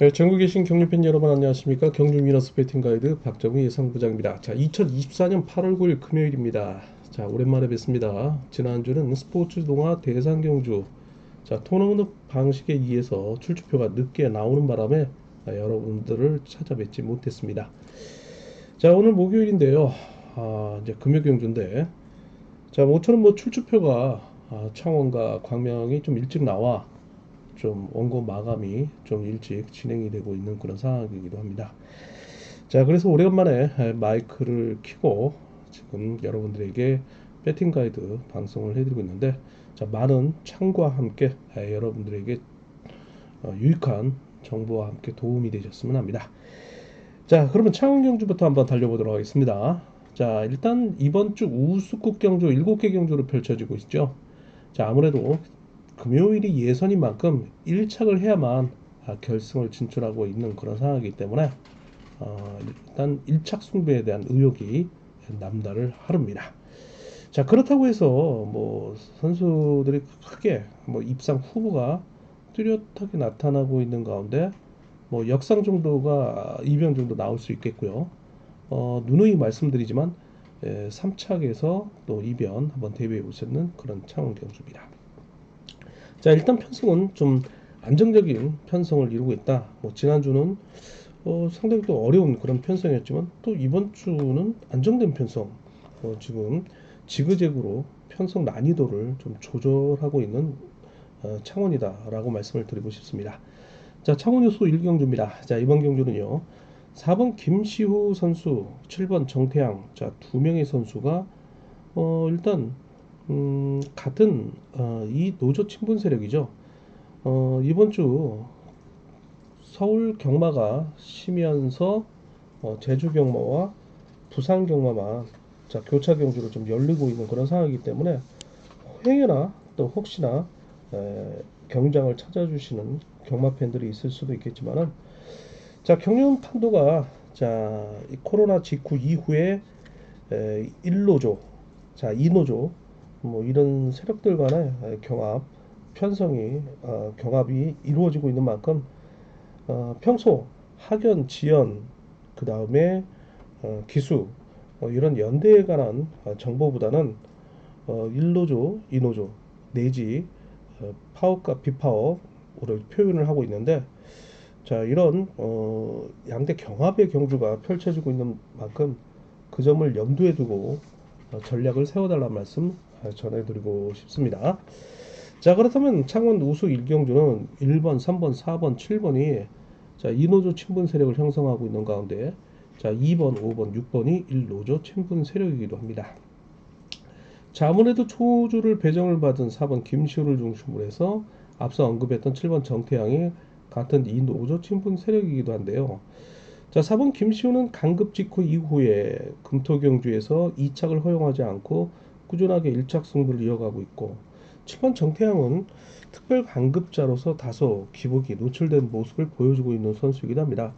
네, 전국에 계신 경주팬 여러분 안녕하십니까? 경주 위너스 배팅 가이드 박정희 예상부장입니다. 자, 2024년 8월 9일 금요일입니다. 자, 오랜만에 뵙습니다. 지난주는 스포츠 동화 대상 경주 자, 토너먼트 방식에 의해서 출주표가 늦게 나오는 바람에 여러분들을 찾아뵙지 못했습니다. 자, 오늘 목요일인데요. 이제 금요 경주인데 자, 모처럼 뭐 출주표가 창원과 광명이 좀 일찍 나와 좀 원고 마감이 좀 일찍 진행이 되고 있는 그런 상황이기도 합니다. 자, 그래서 오래간만에 마이크를 켜고 지금 여러분들에게 배팅 가이드 방송을 해드리고 있는데, 자, 많은 참고와 함께 여러분들에게 유익한 정보와 함께 도움이 되셨으면 합니다. 자, 그러면 창원 경주부터 한번 달려보도록 하겠습니다. 자, 일단 이번 주 우수국 경주 7개 경주로 펼쳐지고 있죠. 자, 아무래도 금요일이 예선인 만큼 1착을 해야만 결승을 진출하고 있는 그런 상황이기 때문에 일단 1착 승부에 대한 의욕이 남다를 하릅니다. 자, 그렇다고 해서 뭐 선수들이 크게 뭐 입상 후보가 뚜렷하게 나타나고 있는 가운데 뭐 역상 정도가 이변 정도 나올 수 있겠고요. 누누이 말씀드리지만 3착에서 또 이변 한번 대비해 보셨는 그런 창원 경주입니다. 자, 일단 편성은 좀 안정적인 편성을 이루고 있다. 뭐 지난주는 상당히 또 어려운 그런 편성이었지만 또 이번 주는 안정된 편성. 지금 지그재그로 편성 난이도를 좀 조절하고 있는 창원이다라고 말씀을 드리고 싶습니다. 자, 창원 요소 1경주입니다. 자, 이번 경주는요. 4번 김시후 선수, 7번 정태양. 자, 두 명의 선수가 일단 같은 이 노조 친분 세력이죠. 이번 주 서울 경마가 쉬면서 제주 경마와 부산 경마만 자, 교차 경주로 좀 열리고 있는 그런 상황이기 때문에 행여나 또 혹시나 경장을 찾아주시는 경마 팬들이 있을 수도 있겠지만은 자, 경륜 판도가 자, 이 코로나 직후 이후에 1노조 자, 2노조 뭐 이런 세력들 간의 경합 편성이 경합이 이루어지고 있는 만큼 평소 학연 지연 그 다음에 기수 이런 연대에 관한 정보보다는 1노조 2노조 내지 파워과 비파워를 표현을 하고 있는데 자, 이런 양대 경합의 경주가 펼쳐지고 있는 만큼 그 점을 염두에 두고 전략을 세워달라는 말씀 전해드리고 싶습니다. 자, 그렇다면 창원 우수 1경주는 1번, 3번, 4번, 7번이 자, 2노조 친분 세력을 형성하고 있는 가운데 자, 2번, 5번, 6번이 1노조 친분 세력이기도 합니다. 자, 아무래도 초주를 배정을 받은 4번 김시우를 중심으로 해서 앞서 언급했던 7번 정태양이 같은 2노조 친분 세력이기도 한데요. 자, 4번 김시우는 강급 직후 이후에 금토경주에서 2착을 허용하지 않고 꾸준하게 1착 승부를 이어가고 있고 7번 정태양은 특별 강급자로서 다소 기복이 노출된 모습을 보여주고 있는 선수이기도 합니다.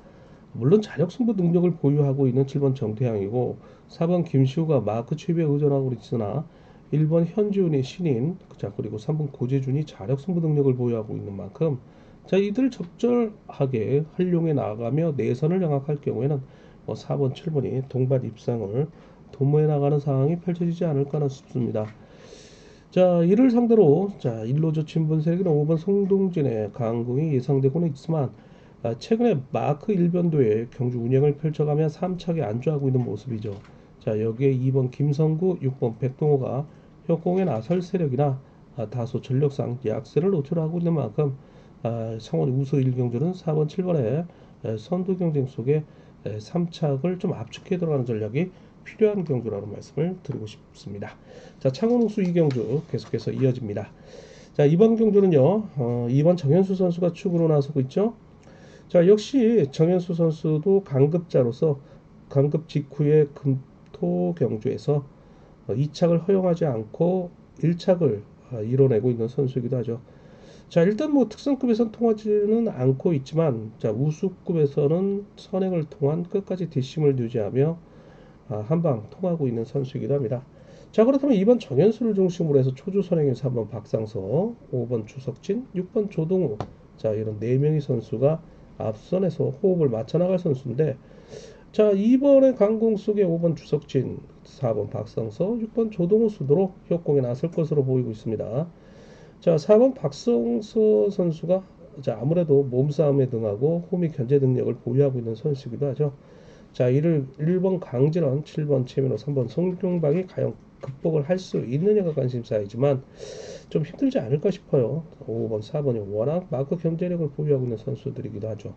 물론 자력 승부 능력을 보유하고 있는 7번 정태양이고 4번 김시우가 마크 취비에 의존하고 있으나 1번 현지훈이 신인 자, 그리고 3번 고재준이 자력 승부 능력을 보유하고 있는 만큼 자, 이들 적절하게 활용해 나가며 내선을 장악할 경우에는 4번, 7번이 동반 입상을 도모해 나가는 상황이 펼쳐지지 않을까 싶습니다. 자, 이를 상대로 자, 1로조 친분 세력은 5번 송동진의 강공이 예상되고는 있지만 최근에 마크 일변도의 경주 운영을 펼쳐가며 3착에 안주하고 있는 모습이죠. 자, 여기에 2번 김성구, 6번 백동호가 협공에 나설 세력이나 다소 전력상 약세를 노출하고 있는 만큼 성원 우수 1경주는 4번, 7번의 선두 경쟁 속에 3착을 좀 압축해 들어가는 전략이 필요한 경주라는 말씀을 드리고 싶습니다. 자, 창원 우수 2경주 계속해서 이어집니다. 자, 이번 경주는요. 2번 정현수 선수가 축으로 나서고 있죠. 자, 역시 정현수 선수도 강급자로서 강급 직후의 금토 경주에서 2착을 허용하지 않고 1착을 이뤄내고 있는 선수이기도 하죠. 자, 일단 뭐 특성급에선 통하지는 않고 있지만 자, 우수급에서는 선행을 통한 끝까지 뒷심을 유지하며 한방 통하고 있는 선수이기도 합니다. 자, 그렇다면 2번 정현수를 중심으로 해서 초주 선행에서 3번 박상서, 5번 주석진, 6번 조동우 자, 이런 4명의 선수가 앞선에서 호흡을 맞춰 나갈 선수인데, 자, 2번의 강공 속에 5번 주석진, 4번 박성서, 6번 조동우 수도로 협공에 나설 것으로 보이고 있습니다. 자, 4번 박성서 선수가 자, 아무래도 몸싸움에 등하고 홈이 견제 능력을 보유하고 있는 선수이기도 하죠. 자, 이를 1번 강진원, 7번 최민호, 3번 송룡방이 과연 극복을 할 수 있느냐가 관심사이지만 좀 힘들지 않을까 싶어요. 5번, 4번이 워낙 마크 경제력을 보유하고 있는 선수들이기도 하죠.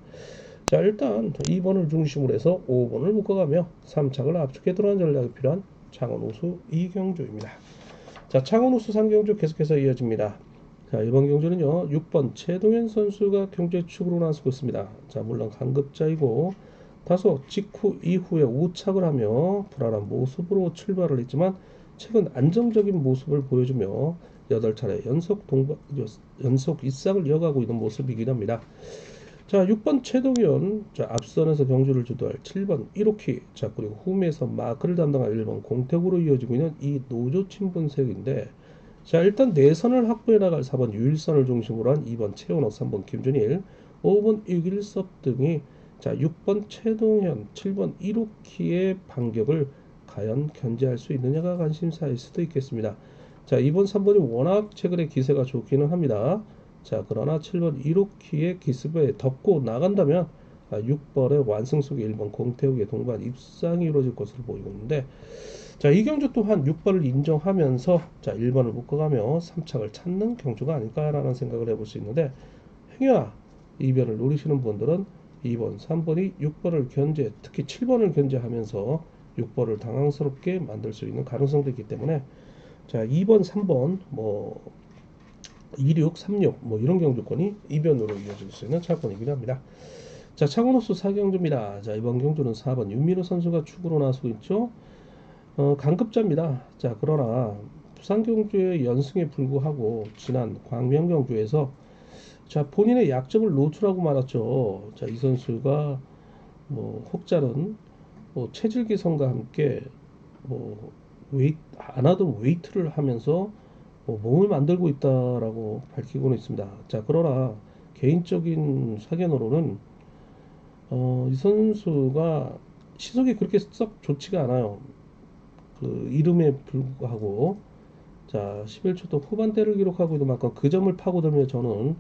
자, 일단 2번을 중심으로 해서 5번을 묶어가며 3착을 압축해 들어간 전략이 필요한 창원 우수 이경주입니다. 자, 창원 우수 3경주 계속해서 이어집니다. 자, 이번 경주는요, 6번 최동현 선수가 경주의 축으로 나서고 있습니다. 자, 물론 강급자이고 다소 직후 이후에 우착을 하며 불안한 모습으로 출발을 했지만 최근 안정적인 모습을 보여주며 8차례 연속 입상을 이어가고 있는 모습이긴 합니다. 자, 6번 최동현, 자, 앞선에서 경주를 주도할 7번 1호키, 자, 그리고 홈에서 마크를 담당할 1번 공택으로 이어지고 있는 이 노조 친분색인데, 자, 일단 내선을 확보해 나갈 4번 유일선을 중심으로 한 2번 최원호, 3번 김준일, 5번 이길섭 등이 자, 6번 최동현, 7번 1호키의 반격을 과연 견제할 수 있느냐가 관심사일 수도 있겠습니다. 자, 2번 3번이 워낙 최근에 기세가 좋기는 합니다. 자, 그러나 7번 1호키의 기습에 덮고 나간다면 6번의 완승 속에 1번 공태욱의 동반 입상이 이루어질 것으로 보이고 있는데, 자, 이 경주 또한 6번을 인정하면서 자, 1번을 묶어가며 3착을 찾는 경주가 아닐까라는 생각을 해볼 수 있는데, 행여나 이변을 노리시는 분들은 2번, 3번이 6번을 견제, 특히 7번을 견제하면서 6번을 당황스럽게 만들 수 있는 가능성도 있기 때문에, 자, 2번, 3번, 26, 36, 이런 경주권이 이변으로 이어질 수 있는 차권이긴 합니다. 자, 창원호수 4경주입니다. 자, 이번 경주는 4번 윤민호 선수가 축으로 나서고 있죠. 강급자입니다. 자, 그러나 부산 경주의 연승에 불구하고 지난 광명 경주에서 자, 본인의 약점을 노출하고 말았죠. 자, 이 선수가 혹자는 체질 개선과 함께 안 하던 웨이트를 하면서 몸을 만들고 있다라고 밝히고는 있습니다. 자, 그러나 개인적인 사견으로는 이 선수가 시속이 그렇게 썩 좋지가 않아요. 그 이름에 불구하고 자, 11초도 후반대를 기록하고 있는 만큼 그 점을 파고들며 저는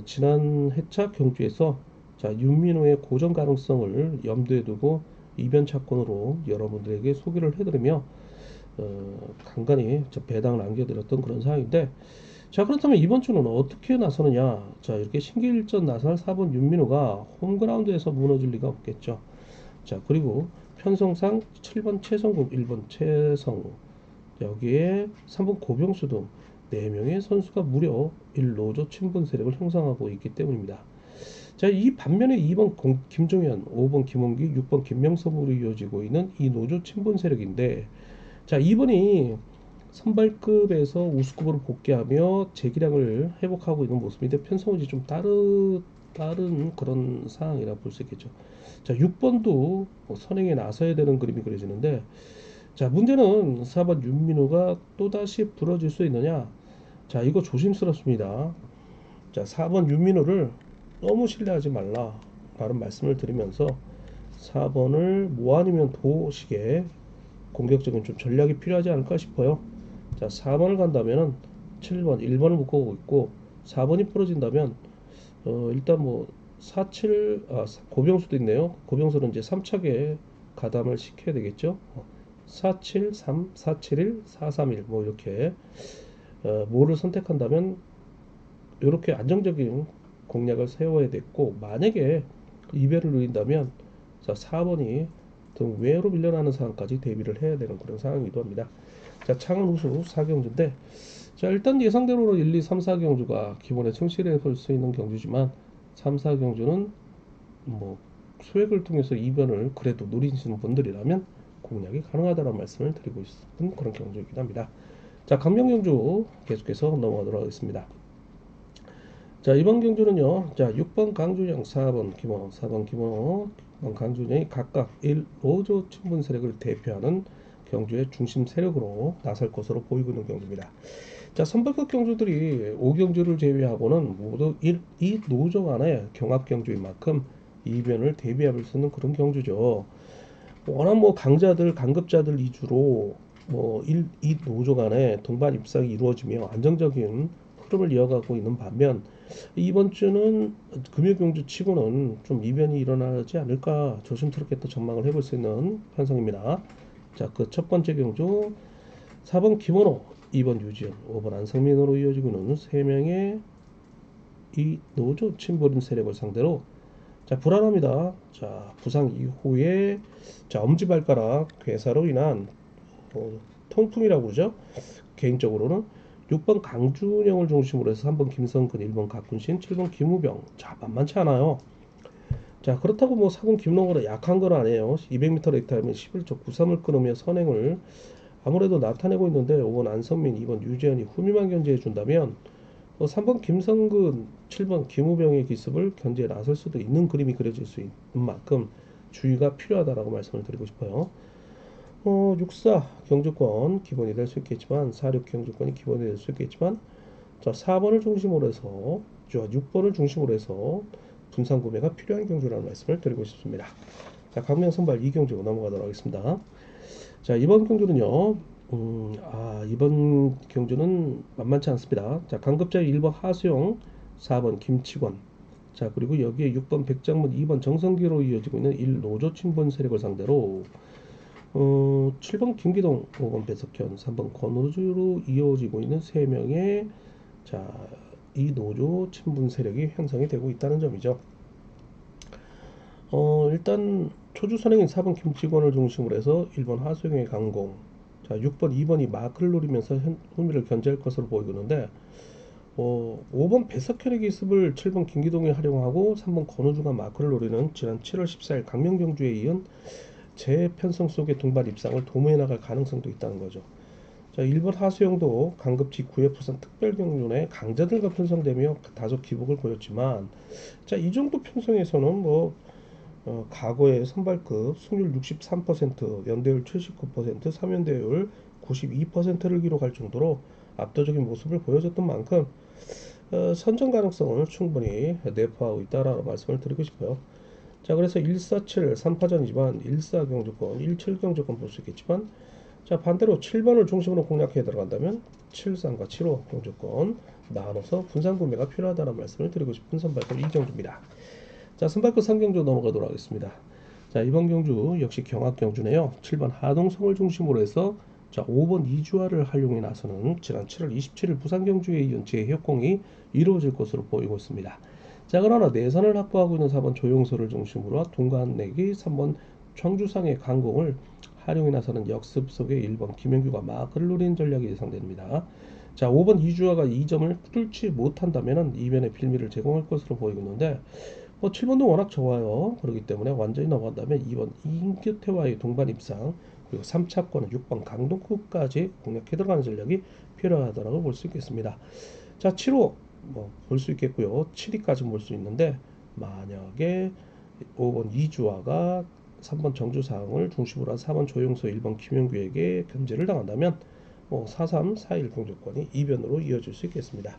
지난 회차 경주에서 자, 윤민호의 고전 가능성을 염두에 두고 이변 차권으로 여러분들에게 소개를 해드리며 간간히 배당을 남겨드렸던 그런 상황인데, 자, 그렇다면 이번 주는 어떻게 나서느냐. 자, 이렇게 신기일전 나설 4번 윤민호가 홈그라운드에서 무너질 리가 없겠죠. 자, 그리고 편성상 7번 최성국, 1번 최성우, 여기에 3번 고병수 등 4명의 선수가 무려 1노조 친분 세력을 형성하고 있기 때문입니다. 자, 이 반면에 2번 김종현, 5번 김원기, 6번 김명섭으로 이어지고 있는 이 노조 친분 세력인데, 자, 2번이 선발급에서 우수급으로 복귀하며 재기량을 회복하고 있는 모습인데 편성우지 좀 다른 그런 상황이라 볼 수 있겠죠. 자, 6번도 선행에 나서야 되는 그림이 그려지는데, 자, 문제는 4번 윤민호가 또다시 부러질 수 있느냐. 자, 이거 조심스럽습니다. 자, 4번 윤민호를 너무 신뢰하지 말라 라는 말씀을 드리면서 4번을 뭐 아니면 도식에 공격적인 좀 전략이 필요하지 않을까 싶어요. 자, 4번을 간다면은 7번, 1번을 묶어오고 있고 4번이 부러진다면 일단 47, 고병수도 있네요. 고병수는 이제 3차게 가담을 시켜야 되겠죠. 473, 471, 431 이렇게 뭐를 선택한다면 이렇게 안정적인 공략을 세워야 됐고, 만약에 이별을 누린다면 자, 4번이 등 외로 밀려나는 상황까지 대비를 해야 되는 그런 상황이기도 합니다. 자, 창원 우수 4경주인데, 자, 일단 예상대로 1, 2, 3, 4경주가 기본에 충실해 볼 수 있는 경주지만 3, 4경주는 수획을 통해서 이변을 그래도 노리시는 분들이라면 공략이 가능하다는 말씀을 드리고 있는 그런 경주이긴 합니다. 자, 강명경주 계속해서 넘어가도록 하겠습니다. 자, 이번 경주는요, 자, 6번 강준영, 4번 김호, 4번 김호, 6번 강준영이 각각 1로조 친분 세력을 대표하는 경주의 중심 세력으로 나설 것으로 보이고 있는 경주입니다. 자, 선발급 경주들이 5경주를 제외하고는 모두 이 노조 간의 경합 경주인 만큼 이변을 대비할 수 있는 그런 경주죠. 워낙 뭐 강자들, 강급자들 위주로 이 노조 간의 동반 입상이 이루어지며 안정적인 흐름을 이어가고 있는 반면 이번 주는 금요경주 치고는 좀 이변이 일어나지 않을까 조심스럽게 또 전망을 해볼 수 있는 편성입니다. 자, 그 첫 번째 경주 4번 김원호, 2번 유지현, 5번 안성민으로 이어지고 있는 3명의 이 노조 친보림 세력을 상대로 자, 불안합니다. 자, 부상 이후에 자, 엄지발가락 괴사로 인한 통풍이라고 그러죠. 개인적으로는 6번 강준영을 중심으로 해서 3번 김성근, 1번 박군신, 7번 김우병. 자, 만만치 않아요. 자, 그렇다고 뭐 4번 김동호가 약한 건 아니에요. 200m 레이트 타임은 11초 93을 끊으며 선행을 아무래도 나타내고 있는데 5번 안성민, 2번 유재현이 후미만 견제해 준다면 3번 김성근, 7번 김우병의 기습을 견제에 나설 수도 있는 그림이 그려질 수 있는 만큼 주의가 필요하다라고 말씀을 드리고 싶어요. 64 경주권 기본이 될 수 있겠지만 46 경주권이 기본이 될 수 있겠지만 자, 4번을 중심으로 해서 6번을 중심으로 해서 분산 구매가 필요한 경주라는 말씀을 드리고 싶습니다. 자, 강명 선발 2경주 넘어가도록 하겠습니다. 자, 이번 경주는요. 이번 경주는 만만치 않습니다. 자, 강급자 1번 하수영, 4번 김치권. 자, 그리고 여기에 6번 백장문, 2번 정성기로 이어지고 있는 1노조 친분 세력을 상대로 7번 김기동, 5번 배석현, 3번 권우주로 이어지고 있는 3명의 자, 이 노조 친분 세력이 형성이 되고 있다는 점이죠. 일단 초주 선행인 4번 김치권을 중심으로 해서 1번 하수영의 강공, 자 6번, 2번이 마크를 노리면서 후미를 견제할 것으로 보이는데 5번 배석현의 기습을 7번 김기동이 활용하고 3번 권우주가 마크를 노리는 지난 7월 14일 강명경주에 이은 재편성 속의 동반 입상을 도모해 나갈 가능성도 있다는 거죠. 자, 1번 하수영도 강급 직후에 부산 특별경륜에 강자들과 편성되며 다소 기복을 보였지만 자, 이 정도 편성에서는 과거의 선발급 승률 63%, 연대율 79%, 3연대율 92%를 기록할 정도로 압도적인 모습을 보여줬던 만큼 선정 가능성을 충분히 내포하고 있다라고 말씀을 드리고 싶어요. 자, 그래서 147 3파전이지만 14 경주권, 17 경주권 볼 수 있겠지만 자, 반대로 7번을 중심으로 공략해 들어간다면 73과 75 경주권 나눠서 분산 구매가 필요하다는 말씀을 드리고 싶은 선발급 이경주입니다. 자, 선발급 3경주 넘어가도록 하겠습니다. 자, 이번 경주 역시 경합 경주네요. 7번 하동성을 중심으로 해서 자, 5번 이주화를 활용해 나서는 지난 7월 27일 부산 경주에 이은 재협공이 이루어질 것으로 보이고 있습니다. 자, 그러나 내선을 확보하고 있는 4번 조용서를 중심으로 동간내기 3번 청주상의 강공을 활용해 나서는 역습 속에 1번 김영규가 마크를 노리는 전략이 예상됩니다. 자, 5번 이주화가 2점을 뚫지 못한다면 이변의 빌미를 제공할 것으로 보이고 있는데 7번도 워낙 좋아요. 그렇기 때문에 완전히 넘어간다면 2번 임규태와의 동반 입상, 그리고 3차권은 6번 강동구까지 공략해 들어가는 전략이 필요하다고 볼 수 있겠습니다. 자, 7호 볼 수 있겠고요. 7위까지 볼 수 있는데 만약에 5번 이주화가 3번 정주상을 중심으로 한 4번 조용서, 1번 김영규에게 견제를 당한다면 43, 41 경주권이 이변으로 이어질 수 있겠습니다.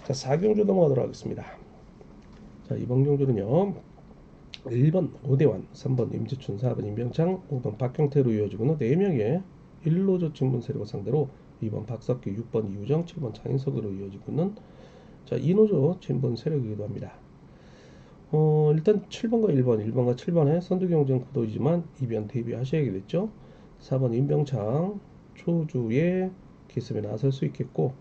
자, 4경주 넘어가도록 하겠습니다. 자, 이번 경주는요. 1번 오대환, 3번 임지춘, 4번 임병창, 5번 박경태로 이어지고는 4명의 1노조 친분 세력을 상대로 2번 박석기, 6번 이우정, 7번 장인석으로 이어지고 있는 자, 2노조 친분 세력이기도 합니다. 일단 7번과 1번과 7번의 선두 경쟁 구도이지만 이변 대비하셔야겠죠. 4번 임병창 초주의 기습에 나설 수 있겠고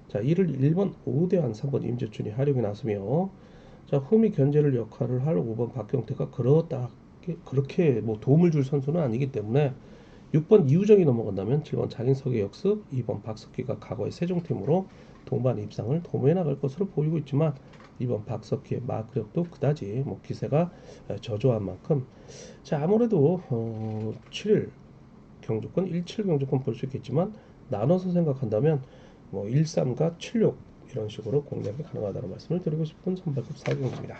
자, 이를 1번 오대환, 3번 임지춘이 활용해 나서며 자, 후미 견제를 역할을 할 5번 박경태가 그렇게 도움을 줄 선수는 아니기 때문에 6번 이우정이 넘어간다면 7번 장인석의 역습, 2번 박석기가 과거의 세종팀으로 동반 입상을 도모해 나갈 것으로 보이고 있지만 2번 박석기의 마크력도 그다지 기세가 저조한 만큼 자, 아무래도 7일 경주권, 17 경주권 볼 수 있겠지만 나눠서 생각한다면 13과 76 이런 식으로 공략이 가능하다는 말씀을 드리고 싶은 선발급 4경주입니다.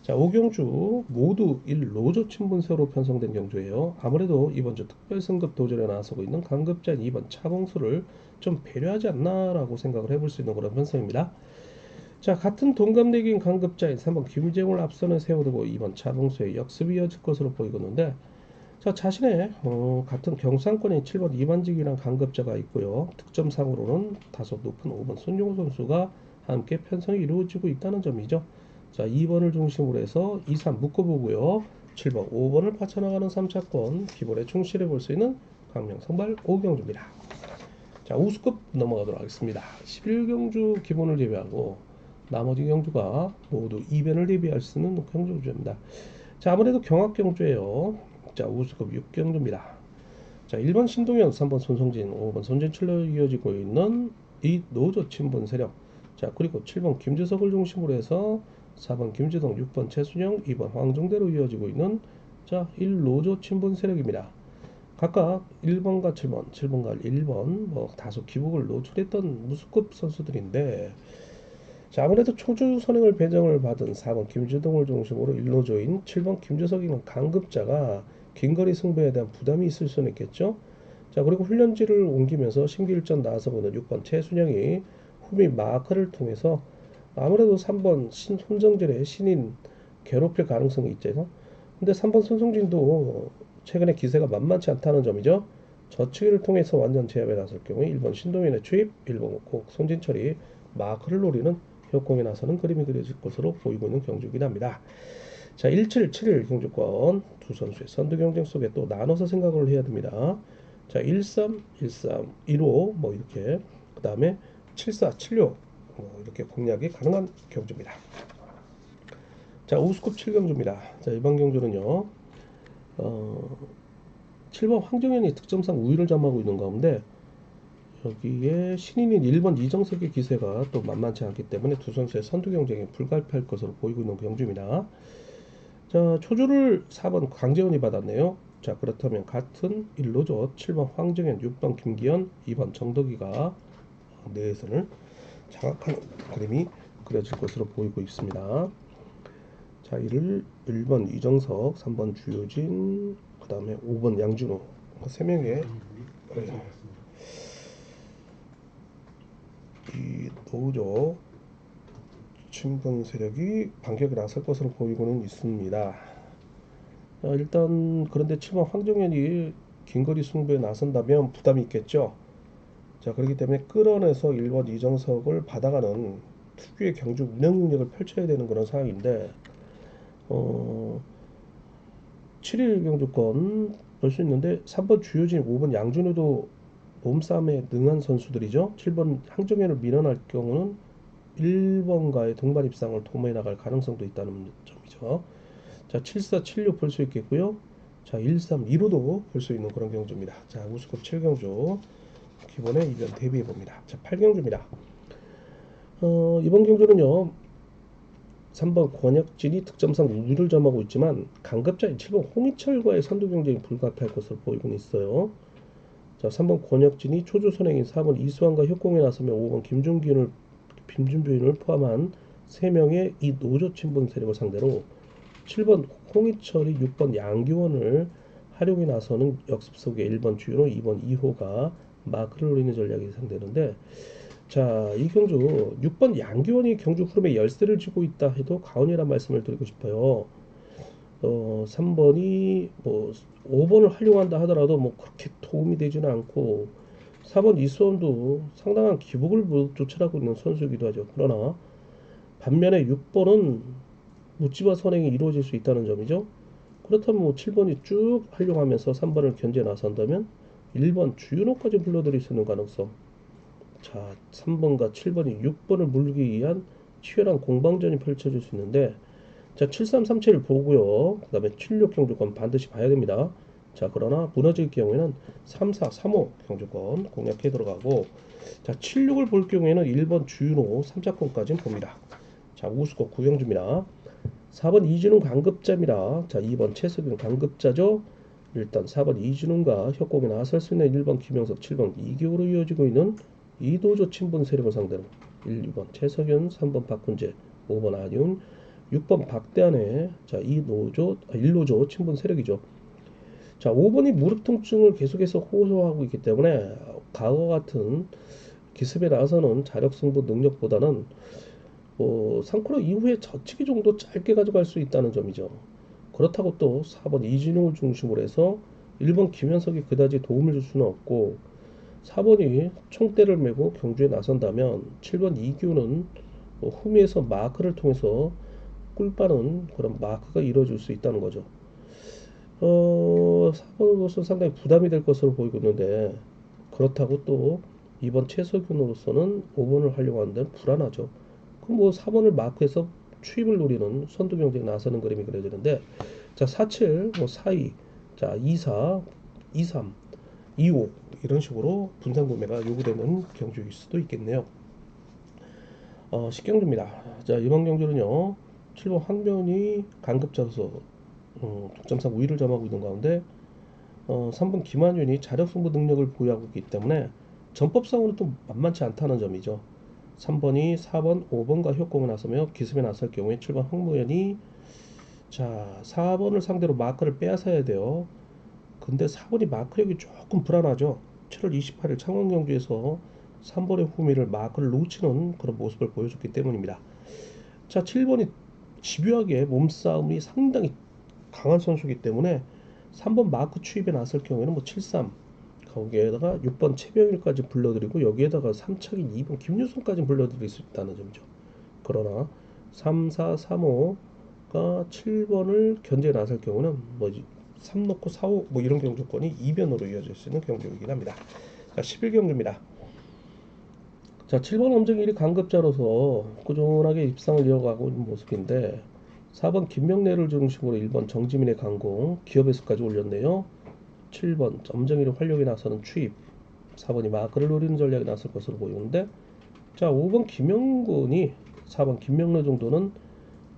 자, 5경주 모두 1노조 친분세로 편성된 경주예요. 아무래도 이번 주 특별승급 도전에 나서고 있는 강급자인 2번 차봉수를 좀 배려하지 않나라고 생각을 해볼 수 있는 그런 편성입니다. 자, 같은 동갑내기인 강급자인 3번 김재웅을 앞서는 세워두고 2번 차봉수의 역습이 이어질 것으로 보이고 있는데, 자, 자신의 같은 경상권인 7번 이반직이랑 강급자가 있고요. 득점상으로는 다소 높은 5번 손용호 선수가 함께 편성이 이루어지고 있다는 점이죠. 자, 2번을 중심으로 해서 2, 3 묶어보고요. 7번, 5번을 받쳐나가는 3차권 기본에 충실해 볼 수 있는 강명 선발 5경주입니다. 자, 우수급 넘어가도록 하겠습니다. 11경주 기본을 제외하고 나머지 경주가 모두 2변을 대비할 수 있는 경주입니다. 자, 아무래도 경합경주예요. 자, 우수급 6경주입니다. 자, 1번 신동현, 3번 손성진, 5번 손진철로 이어지고 있는 이 노조 친분 세력. 자, 그리고 7번 김주석을 중심으로 해서 4번 김주동, 6번 최순영, 2번 황종대로 이어지고 있는 자, 1노조 친분 세력입니다. 각각 1번과 7번, 7번과 1번 뭐 다소 기복을 노출했던 무수급 선수들인데, 자, 아무래도 초주 선행을 배정을 받은 4번 김주동을 중심으로 1노조인 7번 김주석이는 강급자가 긴거리 승부에 대한 부담이 있을 수는 있겠죠. 자, 그리고 훈련지를 옮기면서 심기일전 나서고 있는 6번 최순영이 후미 마크를 통해서 아무래도 3번 손정진의 신인 괴롭힐 가능성이 있죠. 근데 3번 손성진도 최근에 기세가 만만치 않다는 점이죠. 저치기를 통해서 완전 제압에 나설 경우에 1번 신동현의 추입, 1번 꼭 손진철이 마크를 노리는 협공에 나서는 그림이 그려질 것으로 보이고 있는 경주이긴 합니다. 자, 17, 7일 경주권 두 선수의 선두 경쟁 속에 또 나눠서 생각을 해야 됩니다. 자, 13, 13, 15 뭐 이렇게, 그 다음에 74, 76 이렇게 공략이 가능한 경주입니다. 자, 우수급 7경주입니다. 자, 이번 경주는요 7번 황정현이 득점상 우위를 점하고 있는 가운데 여기에 신인인 1번 이정석의 기세가 또 만만치 않기 때문에 두 선수의 선두 경쟁이 불가피할 것으로 보이고 있는 경주입니다. 자, 초주를 4번 강재원이 받았네요. 자, 그렇다면 같은 1노조 7번 황정현, 6번 김기현, 2번 정덕이가 내에서는 장악하는 그림이 그려질 것으로 보이고 있습니다. 자, 이를 1번 이정석, 3번 주효진, 그 다음에 5번 양준호 3명의 이 노조 친분 세력이 반격에 나설 것으로 보이고는 있습니다. 일단 그런데 7번 황정현이 긴거리 승부에 나선다면 부담이 있겠죠. 자, 그렇기 때문에 끌어내서 1번 이정석을 받아가는 특유의 경주 운영 능력을 펼쳐야 되는 그런 상황인데 7일 경주권 볼 수 있는데 3번 주효진, 5번 양준호도 몸싸움에 능한 선수들이죠. 7번 황정현을 밀어낼 경우는 1번과의 동반 입상을 도모해 나갈 가능성도 있다는 점이죠. 자, 74, 76 볼 수 있겠고요. 자, 13, 2로도 볼 수 있는 그런 경주입니다. 자, 우수급 7경주 기본에 이변 대비해 봅니다. 자, 8경주입니다. 이번 경주는요 3번 권혁진이 득점상 우위를 점하고 있지만 강급자인 7번 홍희철과의 선두 경쟁이 불가피할 것으로 보이곤 있어요. 자, 3번 권혁진이 초조 선행인 4번 이수환과 협공에 나서며 5번 김준규인을 포함한 3명의 이 노조 친분 세력을 상대로 7번 홍희철이 6번 양기원을 활용해 나서는 역습 속에 1번 주윤호, 2번 이호가 마크를 노리는 전략이 예상되는데, 자, 이 경주 6번 양기원이 경주 흐름에 열세를 쥐고 있다 해도 과언이란 말씀을 드리고 싶어요. 3번이 뭐 5번을 활용한다 하더라도 뭐 그렇게 도움이 되지는 않고 4번 이수원도 상당한 기복을 조철하고 있는 선수이기도 하죠. 그러나 반면에 6번은 묻지마 선행이 이루어질 수 있다는 점이죠. 그렇다면 뭐 7번이 쭉 활용하면서 3번을 견제 나선다면 1번 주윤호까지 불러들일 수 있는 가능성. 자, 3번과 7번이 6번을 물기 위한 치열한 공방전이 펼쳐질 수 있는데, 자, 7337을 보고요. 그 다음에 76 경주권 반드시 봐야 됩니다. 자, 그러나 무너질 경우에는 34, 35 경주권 공략해 들어가고, 자, 76을 볼 경우에는 1번 주윤호 3차권까지는 봅니다. 자, 우수급 9경주입니다. 4번 이진웅 강급자입니다. 자, 2번 최석윤 강급자죠. 일단 4번 이진웅과 협공에 나설 수 있는 1번 김영석, 7번 이기호로 이어지고 있는 이도조 친분 세력을 상대로 1, 2번 최석윤, 3번 박훈재, 5번 안윤, 6번 박대환의 자, 1노조 친분 세력이죠. 자, 5번이 무릎 통증을 계속해서 호소하고 있기 때문에 과거 같은 기습에 나서는 자력 승부 능력보다는 상코너 이후에 젖히기 정도 짧게 가져갈 수 있다는 점이죠. 그렇다고 또 4번 이진용을 중심으로 해서 1번 김현석이 그다지 도움을 줄 수는 없고 4번이 총대를 메고 경주에 나선다면 7번 이규는 후미에서 마크를 통해서 꿀빠는 그런 마크가 이루어질 수 있다는 거죠. 4번으로서 상당히 부담이 될 것으로 보이고 있는데 그렇다고 또 이번 최석윤으로서는 5번을 하려고 하는데 불안하죠. 그럼 뭐 4번을 마크해서 추입을 노리는 선두 경쟁에 나서는 그림이 그려지는데 자 47, 뭐 42, 자 24, 23, 25 이런 식으로 분산 구매가 요구되는 경주일 수도 있겠네요. 식경주입니다. 자 이번 경주는요 7번 황변이 강급자로서 독점상 우위를 점하고 있는 가운데 3번 김한윤이 자력 승부 능력을 보유하고 있기 때문에 전법상으로 또 만만치 않다는 점이죠. 3번이 4번, 5번과 협공에 나서며 기습에 나설 경우에 7번 황무현이 자 4번을 상대로 마크를 빼앗아야 돼요. 근데 4번이 마크력이 조금 불안하죠. 7월 28일 창원 경주에서 3번의 후미를 마크를 놓치는 그런 모습을 보여줬기 때문입니다. 자 7번이 집요하게 몸싸움이 상당히 강한 선수이기 때문에 3번 마크 추입에 나설 경우에는 뭐 73, 거기에다가 6번 최병일까지 불러드리고 여기에다가 3차기 2번 김유순까지 불러드릴 수 있다는 점이죠. 그러나 3, 4, 3호가 7번을 견제에 나설 경우는 뭐 3 놓고 4, 5 뭐 이런 경주권이 이변으로 이어질 수 있는 경주이긴 합니다. 자, 11경주입니다. 자, 7번 엄정일이 강급자로서 꾸준하게 입상을 이어가고 있는 모습인데 4번 김명래를 중심으로 1번 정지민의 강공 기업에서까지 올렸네요. 7번 엄정일의 활력에 나서는 추입 4번이 마크를 노리는 전략에 나설 것으로 보이는데 자 5번 김영군이 4번 김명래 정도는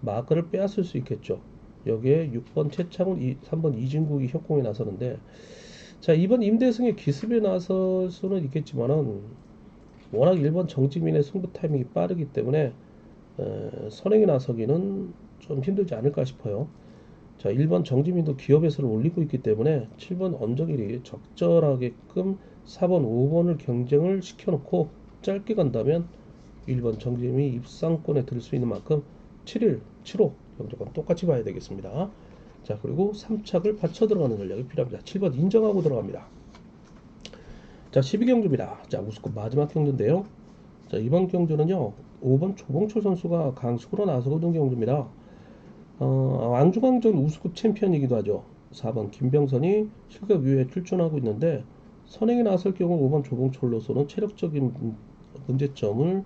마크를 빼앗을 수 있겠죠. 여기에 6번 최창훈 3번 이진국이 협공에 나서는데 자 이번 임대승의 기습에 나설 수는 있겠지만은 워낙 1번 정지민의 승부 타이밍이 빠르기 때문에 선행에 나서기는 좀 힘들지 않을까 싶어요. 자 1번 정지민도 기업에서를 올리고 있기 때문에 7번 언정일이 적절하게끔 4번 5번을 경쟁을 시켜놓고 짧게 간다면 1번 정지민이 입상권에 들 수 있는 만큼 7일 7호 경쟁권 똑같이 봐야 되겠습니다. 자 그리고 3착을 받쳐 들어가는 전략이 필요합니다. 7번 인정하고 들어갑니다. 자 12경주입니다. 자 우스컵 마지막 경주인데요. 자 이번 경주는요 5번 조봉철 선수가 강속으로 나서거든 경주입니다. 왕중왕전 우스컵 챔피언이기도 하죠. 4번 김병선이 실격 이후에 출전하고 있는데 선행에 나설 경우 5번 조봉철로서는 체력적인 문제점을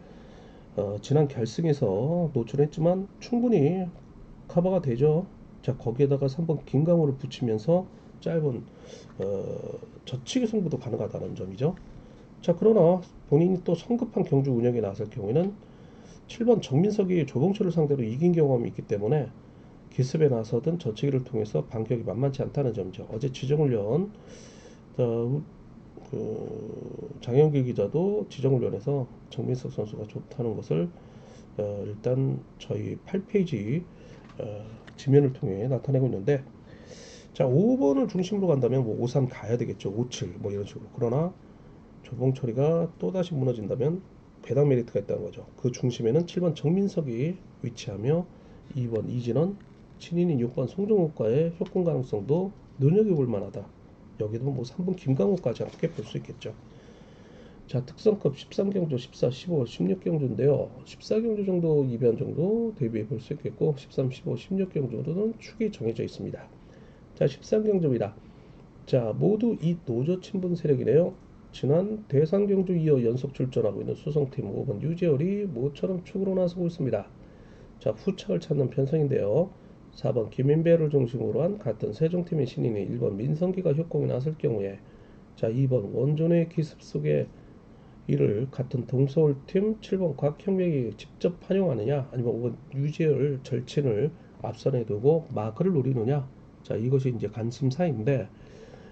지난 결승에서 노출했지만 충분히 커버가 되죠. 자 거기에다가 3번 김강호를 붙이면서 짧은 젖히기 승부도 가능하다는 점이죠. 자 그러나 본인이 또 성급한 경주 운영에 나설 경우에는 7번 정민석이 조봉철을 상대로 이긴 경험이 있기 때문에 기습에 나서든 젖히기를 통해서 반격이 만만치 않다는 점이죠. 어제 지정훈련 장영길 기자도 지정훈련에서 정민석 선수가 좋다는 것을 일단 저희 8페이지 지면을 통해 나타내고 있는데 자 5번을 중심으로 간다면 뭐 53 가야 되겠죠. 57 뭐 이런 식으로. 그러나 조봉철이가 또다시 무너진다면 배당 메리트가 있다는 거죠. 그 중심에는 7번 정민석이 위치하며 2번 이진원, 신인인 6번 송정욱과의 협공 가능성도 눈여겨볼 만하다. 여기도 뭐 3번 김강호까지 함께 볼 수 있겠죠. 자 특성급 13경주, 14, 15, 16경주인데요. 14경주 정도 이변 정도 대비해 볼 수 있겠고 13, 15, 16경주로는 축이 정해져 있습니다. 자 13경주입니다. 자 모두 이 노조 친분 세력이네요. 지난 대상경주 이어 연속 출전하고 있는 수성팀 5번 유재열이 모처럼 축으로 나서고 있습니다. 자 후착을 찾는 편성인데요. 4번 김인배를 중심으로 한 같은 세종팀의 신인인 1번 민성기가 협공에 나설 경우에 자 2번 원존의 기습 속에 이를 같은 동서울팀 7번 곽형명이 직접 활용하느냐 아니면 5번 유재열 절친을 앞선에 두고 마크를 노리느냐 자 이것이 이제 관심사인데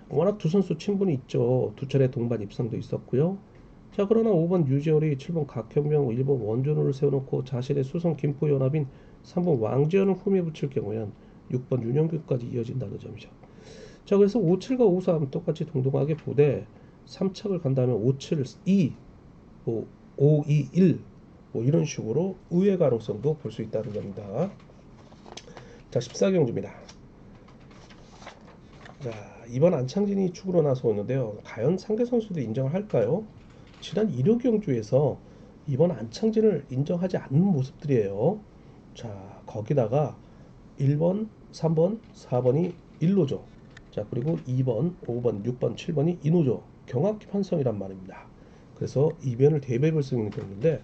워낙 두 선수 친분이 있죠. 두 차례 동반 입상도 있었고요. 자 그러나 5번 유재열이 7번 곽형명 1번 원준호를 세워놓고 자신의 수성 김포연합인 3번 왕지연을 홈에 붙일 경우에는 6번 윤영규까지 이어진다는 점이죠. 자, 그래서 57과 53 똑같이 동등하게 보되 3착을 간다면 57, 2, 뭐 5, 2, 1 뭐 이런 식으로 우회 가능성도 볼 수 있다는 겁니다. 자, 14경주입니다. 자, 이번 안창진이 축으로 나서오는데요. 과연 상대 선수도 인정을 할까요? 지난 1호 경주에서 이번 안창진을 인정하지 않는 모습들이에요. 자, 거기다가 1번, 3번, 4번이 1로죠. 자, 그리고 2번, 5번, 6번, 7번이 인호죠. 경합기 판성이란 말입니다. 그래서 이변을 대비해볼 수 있는 경우인데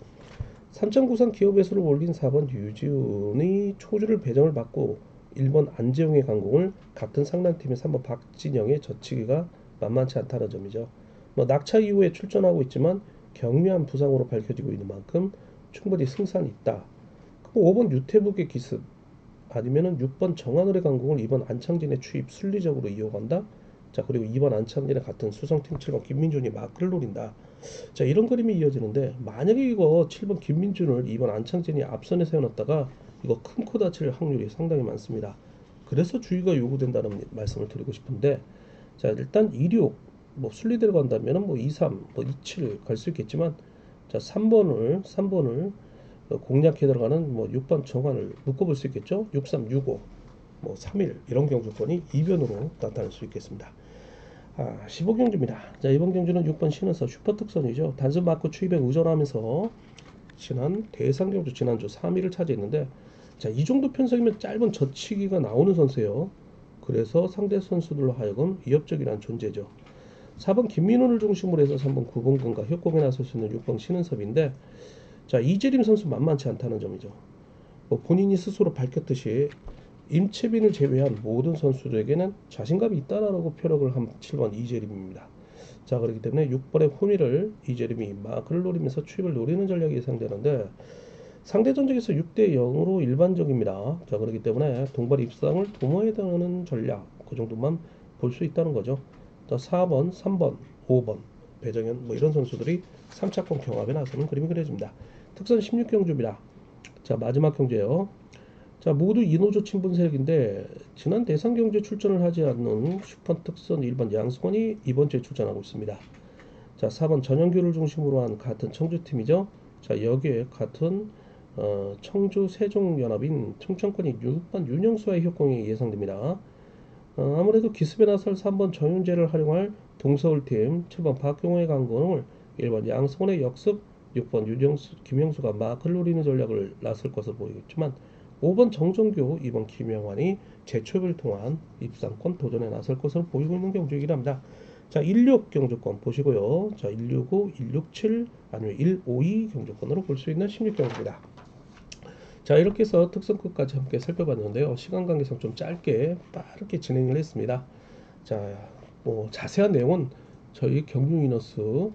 3.93 기어 배수를 올린 4번 유지훈이 초주를 배정을 받고 1번 안재용의 강공을 같은 상단팀의 3번 박진영의 젖히기가 만만치 않다는 점이죠. 뭐 낙차 이후에 출전하고 있지만 경미한 부상으로 밝혀지고 있는 만큼 충분히 승산이 있다. 5번 유태북의 기습 아니면은 6번 정한울의 강공을 2번 안창진의 추입 순리적으로 이어간다. 자, 그리고 2번 안창진의 같은 수성팀 7번 김민준이 마크를 노린다. 자, 이런 그림이 이어지는데 만약에 이거 7번 김민준을 2번 안창진이 앞선에 세워놨다가 이거 큰 코 다칠 확률이 상당히 많습니다. 그래서 주의가 요구된다는 말씀을 드리고 싶은데, 자, 일단 26, 뭐 순리대로 간다면은 뭐 23, 뭐 27 갈 수 있겠지만, 자, 3번을 공략해 들어가는 뭐 6번 정환을 묶어볼 수 있겠죠. 63, 65, 뭐 31 이런 경주권이 이변으로 나타날 수 있겠습니다. 15경주입니다. 자, 이번 경주는 6번 신은서 슈퍼특선이죠. 단순 맞고 추입에 의존하면서 지난 대상경주 지난주 3위를 차지했는데, 자, 이 정도 편성이면 짧은 젖히기가 나오는 선수예요. 그래서 상대 선수들로 하여금 위협적이라는 존재죠. 4번 김민호를 중심으로 해서 3번 구봉근과 협공에 나설 수 있는 6번 신은섭인데, 자, 이재림 선수 만만치 않다는 점이죠. 뭐 본인이 스스로 밝혔듯이 임채빈을 제외한 모든 선수들에게는 자신감이 있다라고 표력을 한 7번 이재림입니다. 자, 그렇기 때문에 6번의 호미를 이재림이 마크를 노리면서 추입을 노리는 전략이 예상되는데, 상대 전적에서 6대 0으로 일반적입니다. 자, 그렇기 때문에 동발 입상을 도모해야 되는 전략 그 정도만 볼 수 있다는 거죠. 자, 4번, 3번, 5번 배정현 뭐 이런 선수들이 3차권 경합에 나서는 그림이 그려집니다. 특선 16경주입니다. 자, 마지막 경주예요. 자, 모두 인호조 친분 세력인데 지난 대상 경주에 출전을 하지 않는 슈퍼 특선 1번 양승원이 이번 주에 출전하고 있습니다. 자, 4번 전영규를 중심으로 한 같은 청주팀이죠. 자, 여기에 같은 청주 세종연합인 청천권이 6번 윤영수와의 협공이 예상됩니다. 아무래도 기습에 나설 3번 정윤재를 활용할 동서울팀 7번 박경호의 강공을 1번 양승원의 역습 6번 김영수가 마크를 노리는 전략을 나설 것으로 보이겠지만 5번 정정규 2번 김영환이 재초입을 통한 입상권 도전에 나설 것으로 보이고 있는 경주이긴 합니다. 자, 16 경주권 보시고요. 자, 165, 167 아니면 152 경주권으로 볼 수 있는 16경주입니다. 자, 이렇게 해서 특선 끝까지 함께 살펴봤는데요. 시간 관계상 좀 짧게 빠르게 진행을 했습니다. 자, 뭐 자세한 내용은 저희 경륜위너스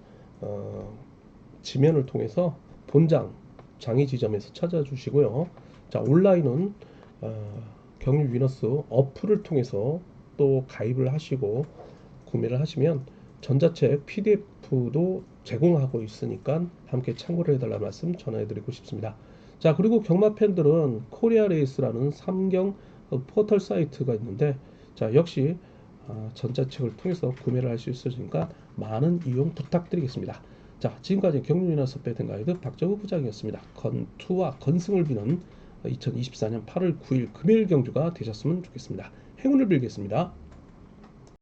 지면을 통해서 본장 장애 지점에서 찾아주시고요. 자, 온라인은 경륜위너스 어플을 통해서 또 가입을 하시고 구매를 하시면 전자책 PDF도 제공하고 있으니까 함께 참고를 해달라는 말씀 전해드리고 싶습니다. 자, 그리고 경마 팬들은 코리아레이스라는 삼경 포털 사이트가 있는데, 자, 역시 전자책을 통해서 구매를 할 수 있으니까 많은 이용 부탁드리겠습니다. 자, 지금까지 경륜위너스 배팅 가이드 박정우 부장이었습니다. 건투와 건승을 비는 2024년 8월 9일 금요일 경주가 되셨으면 좋겠습니다. 행운을 빌겠습니다.